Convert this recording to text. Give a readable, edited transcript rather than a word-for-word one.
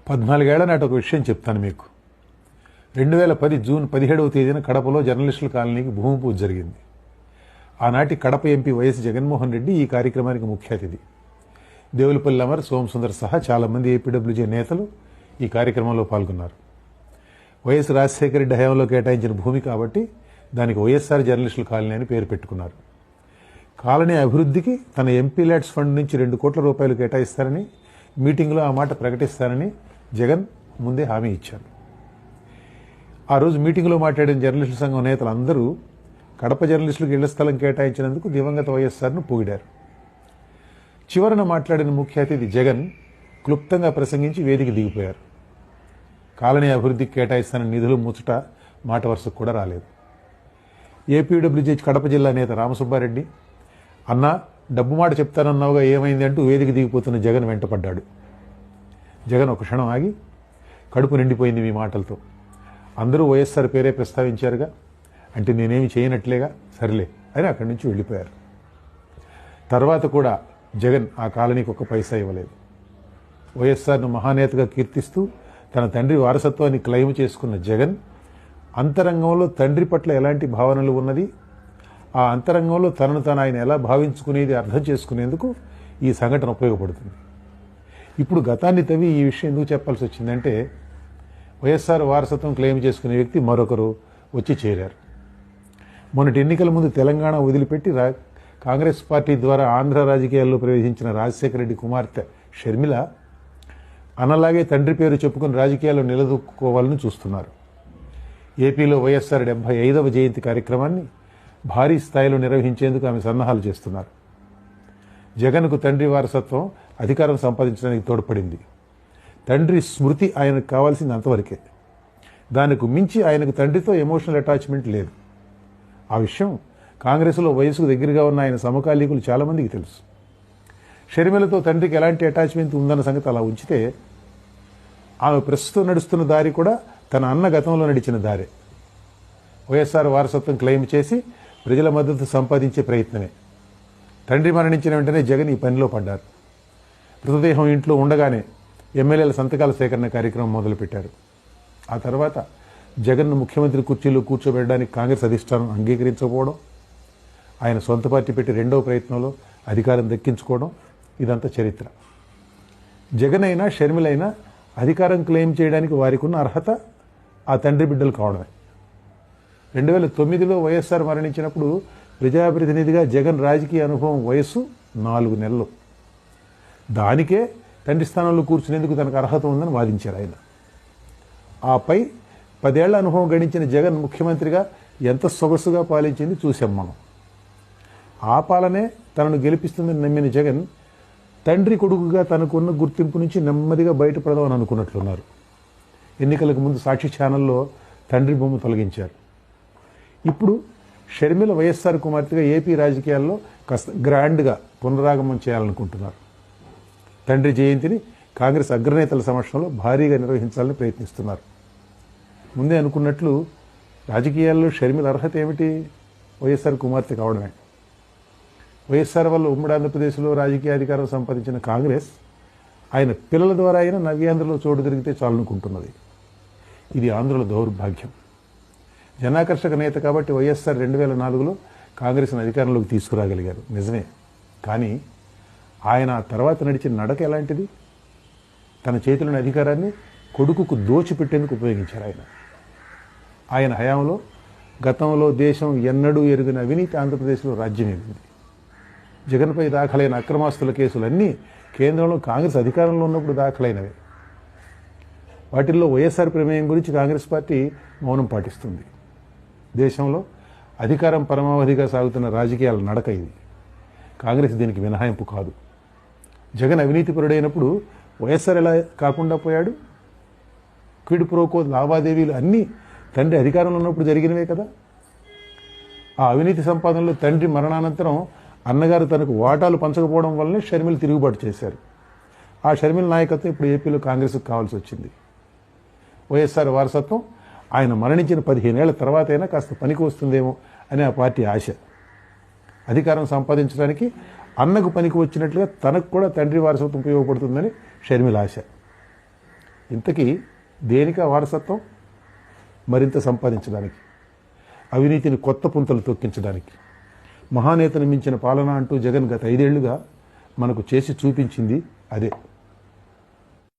14 ఏళ్ల నాటి ఒక విషయం చెప్తాను మీకు. 2010 జూన్ 17వ తేదీన కడపలో జర్నలిస్టుల కాలనీకి భూమి పూజ జరిగింది. ఆనాటి కడప ఎంపీ వైఎస్ జగన్మోహన్ రెడ్డి ఈ కార్యక్రమానికి ముఖ్య అతిథి. దేవులపల్లి అమర్, సోమసుందర్ సహా చాలామంది ఏపీడబ్ల్యూజే నేతలు ఈ కార్యక్రమంలో పాల్గొన్నారు. వైఎస్ రాజశేఖర రెడ్డి హయాంలో కేటాయించిన భూమి కాబట్టి దానికి వైఎస్ఆర్ జర్నలిస్టుల కాలనీ అని పేరు పెట్టుకున్నారు. కాలనీ అభివృద్ధికి తన ఎంపీ ల్యాడ్స్ ఫండ్ నుంచి 2 కోట్ల రూపాయలు కేటాయిస్తారని మీటింగ్లో ఆ మాట ప్రకటిస్తారని జగన్ ముందే హామీ ఇచ్చారు. ఆ రోజు మీటింగ్లో మాట్లాడిన జర్నలిస్టుల సంఘం నేతలు అందరూ కడప జర్నలిస్టులకు ఇళ్ల స్థలం కేటాయించినందుకు దివంగత వైఎస్ఆర్ను పొగిడారు. చివరన మాట్లాడిన ముఖ్య అతిథి జగన్ క్లుప్తంగా ప్రసంగించి వేదిక దిగిపోయారు. కాలనీ అభివృద్ధికి కేటాయిస్తానని నిధులు ముచ్చట మాట వరుసకు కూడా రాలేదు. ఏపీడబ్ల్యూజే కడప జిల్లా నేత రామసుబ్బారెడ్డి, అన్నా డబ్బు మాట చెప్తానన్నావుగా ఏమైంది అంటూ వేదిక దిగిపోతున్న జగన్ వెంటపడ్డాడు. జగన్ ఒక క్షణం ఆగి, కడుపు నిండిపోయింది మీ మాటలతో, అందరూ వైఎస్ఆర్ పేరే ప్రస్తావించారుగా, అంటే నేనేమి చేయనట్లేగా, సరిలే అని అక్కడి నుంచి వెళ్ళిపోయారు. తర్వాత కూడా జగన్ ఆ కాలనీకి ఒక్క పైసా ఇవ్వలేదు. వైఎస్ఆర్ను మహానేతగా కీర్తిస్తూ తన తండ్రి వారసత్వాన్ని క్లెయిమ్ చేసుకున్న జగన్ అంతరంగంలో తండ్రి పట్ల ఎలాంటి భావనలు ఉన్నది, ఆ అంతరంగంలో తనను తాను ఆయన ఎలా భావించుకునేది అర్థం చేసుకునేందుకు ఈ సంఘటన ఉపయోగపడుతుంది. ఇప్పుడు గతాన్ని తవ్వి ఈ విషయం ఎందుకు చెప్పాల్సి వచ్చిందంటే, వైఎస్ఆర్ వారసత్వం క్లెయిమ్ చేసుకునే వ్యక్తి మరొకరు వచ్చి చేరారు. మొన్నటి ఎన్నికల ముందు తెలంగాణ వదిలిపెట్టి కాంగ్రెస్ పార్టీ ద్వారా ఆంధ్ర రాజకీయాల్లో ప్రవేశించిన రాజశేఖర రెడ్డి కుమార్తె షర్మిల అనలాగే తండ్రి పేరు చెప్పుకుని రాజకీయాల్లో నిలదొక్కుకోవాలని చూస్తున్నారు. ఏపీలో వైఎస్ఆర్ 75వ జయంతి కార్యక్రమాన్ని భారీ స్థాయిలో నిర్వహించేందుకు ఆమె సన్నాహాలు చేస్తున్నారు. జగన్కు తండ్రి వారసత్వం అధికారం సంపాదించడానికి తోడ్పడింది. తండ్రి స్మృతి ఆయనకు కావాల్సింది అంతవరకే. దానికి మించి ఆయనకు తండ్రితో ఎమోషనల్ అటాచ్మెంట్ లేదు. ఆ విషయం కాంగ్రెస్లో వయసుకు దగ్గరగా ఉన్న ఆయన సమకాలీకులు చాలామందికి తెలుసు. షర్మిలతో తండ్రికి ఎలాంటి అటాచ్మెంట్ ఉందన్న సంగతి అలా ఉంచితే, ఆమె ప్రస్తుతం నడుస్తున్న దారి కూడా తన అన్న గతంలో నడిచిన దారే. వైఎస్ఆర్ వారసత్వం క్లెయిమ్ చేసి ప్రజల మద్దతు సంపాదించే ప్రయత్నమే. తండ్రి మరణించిన వెంటనే జగన్ ఈ పనిలో పడ్డారు. మృతదేహం ఇంట్లో ఉండగానే ఎమ్మెల్యేల సంతకాల సేకరణ కార్యక్రమం మొదలుపెట్టారు. ఆ తర్వాత జగన్ను ముఖ్యమంత్రి కుర్చీలో కూర్చోబెట్టడానికి కాంగ్రెస్ అధిష్టానం అంగీకరించకపోవడం, ఆయన సొంత పార్టీ పెట్టి 2వ ప్రయత్నంలో అధికారం దక్కించుకోవడం, ఇదంతా చరిత్ర. జగన్ అయినా షర్మిలైనా అధికారం క్లెయిమ్ చేయడానికి వారికి ఉన్న అర్హత ఆ తండ్రి బిడ్డలు కావడమే. 2009లో వైఎస్ఆర్ మరణించినప్పుడు ప్రజాప్రతినిధిగా జగన్ రాజకీయ అనుభవం వయస్సు 4 నెలలు. దానికే తండ్రి స్థానంలో కూర్చునేందుకు తనకు అర్హత ఉందని వాదించారు ఆయన. ఆపై 10 ఏళ్ల అనుభవం గడించిన జగన్ ముఖ్యమంత్రిగా ఎంత సొగసుగా పాలించింది చూసాం మనం. ఆ పాలనే తనను గెలిపిస్తుందని నమ్మిన జగన్ తండ్రి కొడుకుగా తనకున్న గుర్తింపు నుంచి నెమ్మదిగా బయటపడదామని అనుకున్నట్లున్నారు. ఎన్నికలకు ముందు సాక్షి ఛానల్లో తండ్రి బొమ్మ తొలగించారు. ఇప్పుడు షర్మిల వైఎస్ఆర్ కుమార్తెగా ఏపీ రాజకీయాల్లో కాస్త గ్రాండ్గా పునరాగమనం చేయాలనుకుంటున్నారు. తండ్రి జయంతిని కాంగ్రెస్ అగ్రనేతల సమక్షంలో భారీగా నిర్వహించాలని ప్రయత్నిస్తున్నారు. ముందే అనుకున్నట్లు రాజకీయాల్లో షర్మిల అర్హత ఏమిటి? వైఎస్ఆర్ కుమార్తె కావడమే. వైఎస్ఆర్ వల్ల ఉమ్మడి ఆంధ్రప్రదేశ్లో రాజకీయ అధికారం సంపాదించిన కాంగ్రెస్ ఆయన పిల్లల ద్వారా అయినా నవ్యాంధ్రలో చోటు దొరికితే చాలనుకుంటున్నది. ఇది ఆంధ్రుల దౌర్భాగ్యం. జనాకర్షక నేత కాబట్టి వైఎస్ఆర్ 2004లో కాంగ్రెస్ను అధికారంలోకి తీసుకురాగలిగారు, నిజమే. కానీ ఆయన ఆ తర్వాత నడిచిన నడక ఎలాంటిది? తన చేతిలోని అధికారాన్ని కొడుకుకు దోచిపెట్టేందుకు ఉపయోగించారు ఆయన హయాంలో. గతంలో దేశం ఎన్నడూ ఎరుగిన అవినీతి ఆంధ్రప్రదేశ్లో రాజ్యమేలింది. జగన్పై దాఖలైన అక్రమాస్తుల కేసులన్నీ కేంద్రంలో కాంగ్రెస్ అధికారంలో ఉన్నప్పుడు దాఖలైనవే. వాటిల్లో వైఎస్ఆర్ ప్రమేయం గురించి కాంగ్రెస్ పార్టీ మౌనం పాటిస్తుంది. దేశంలో అధికారం పరమావధిగా సాగుతున్న రాజకీయాల నడక ఇది. కాంగ్రెస్ దీనికి మినహాయింపు కాదు. జగన్ అవినీతిపరుడైనప్పుడు వైఎస్ఆర్ ఎలా కాకుండా పోయాడు? క్విడ్ ప్రోకో లావాదేవీలు అన్నీ తండ్రి అధికారంలో ఉన్నప్పుడు జరిగినవే కదా. ఆ అవినీతి సంపాదనలో తండ్రి మరణానంతరం అన్నగారు తనకు వాటాలు పంచకపోవడం వల్లనే షర్మిల తిరుగుబాటు చేశారు. ఆ షర్మిల నాయకత్వం ఇప్పుడు ఏపీలో కాంగ్రెస్కు కావాల్సి వచ్చింది. వైఎస్ఆర్ వారసత్వం ఆయన మరణించిన 15 ఏళ్ల తర్వాతైనా కాస్త పనికి వస్తుందేమో అని ఆ పార్టీ ఆశ. అధికారం సంపాదించడానికి అన్నకు పనికి వచ్చినట్లుగా తనకు కూడా తండ్రి వారసత్వం ఉపయోగపడుతుందని షర్మిల ఆశ. ఇంతకీ దేనికా వారసత్వం? మరింత సంపాదించడానికి, అవినీతిని కొత్త పుంతలు తొక్కించడానికి. మహానేతను మించిన పాలన అంటూ జగన్ గత 5 ఏళ్లుగా మనకు చేసి చూపించింది అదే.